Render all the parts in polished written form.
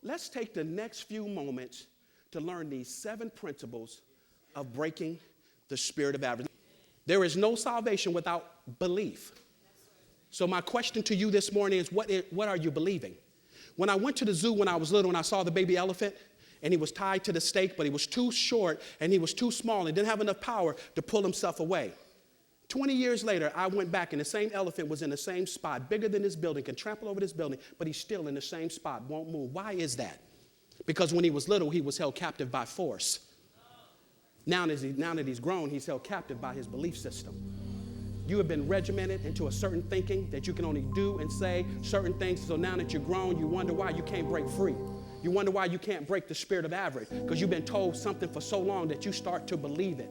Let's take the next few moments to learn these 7 principles of breaking the spirit of average. There is no salvation without belief. So my question to you this morning is, what are you believing? When I went to the zoo when I was little and I saw the baby elephant, and he was tied to the stake, but he was too short and he was too small and didn't have enough power to pull himself away. 20 years later, I went back and the same elephant was in the same spot, bigger than this building, can trample over this building, but he's still in the same spot, won't move. Why is that? Because when he was little, he was held captive by force. Now that he's grown, he's held captive by his belief system. You have been regimented into a certain thinking that you can only do and say certain things. So now that you're grown, you wonder why you can't break free. You wonder why you can't break the spirit of average, because you've been told something for so long that you start to believe it.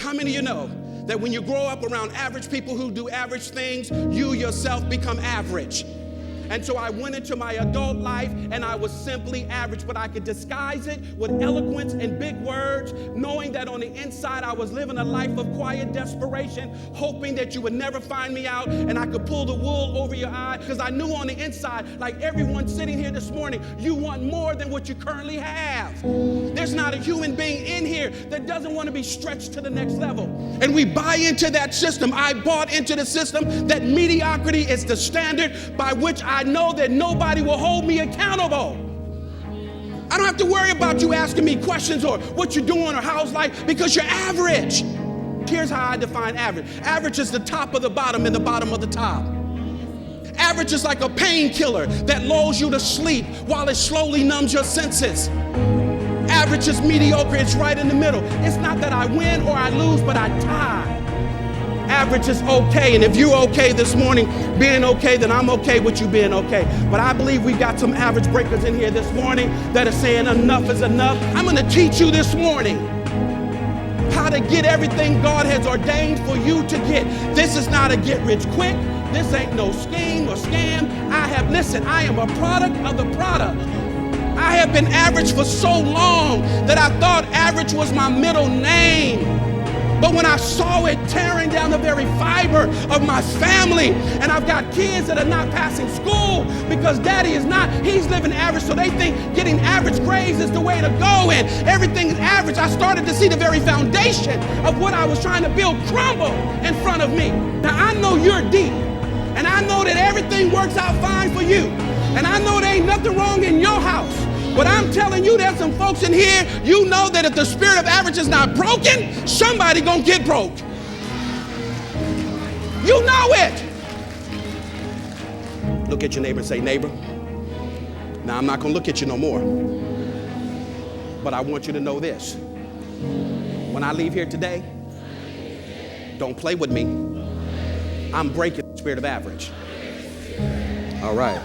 How many of you know that when you grow up around average people who do average things, you yourself become average? And so I went into my adult life and I was simply average, but I could disguise it with eloquence and big words, knowing that on the inside I was living a life of quiet desperation, hoping that you would never find me out and I could pull the wool over your eye, because I knew on the inside, like everyone sitting here this morning, you want more than what you currently have. There's not a human being in here that doesn't want to be stretched to the next level. And we buy into that system. I bought into the system that mediocrity is the standard by which I know that nobody will hold me accountable. I don't have to worry about you asking me questions or what you're doing or how's life, because you're average. Here's how I define average. Average is the top of the bottom and the bottom of the top. Average is like a painkiller that lulls you to sleep while it slowly numbs your senses. Average is mediocre. It's right in the middle. It's not that I win or I lose, but I tie. Average is okay, and if you're okay this morning being okay, then I'm okay with you being okay. But I believe we got some average breakers in here this morning that are saying enough is enough. I'm going to teach you this morning how to get everything God has ordained for you to get. This is not a get rich quick. This ain't no scheme or scam. I am a product of the product. I have been average for so long that I thought average was my middle name. But when I saw it tearing down the very fiber of my family, and I've got kids that are not passing school because daddy is not, he's living average, so they think getting average grades is the way to go, and everything is average. I started to see the very foundation of what I was trying to build crumble in front of me. Now I know you're deep, and I know that everything works out fine for you, and I know there ain't nothing wrong in your house. But I'm telling you, there's some folks in here, you know that if the spirit of average is not broken, somebody gonna get broke. You know it. Look at your neighbor and say, neighbor, now I'm not gonna look at you no more, but I want you to know this. When I leave here today, don't play with me. I'm breaking the spirit of average. All right.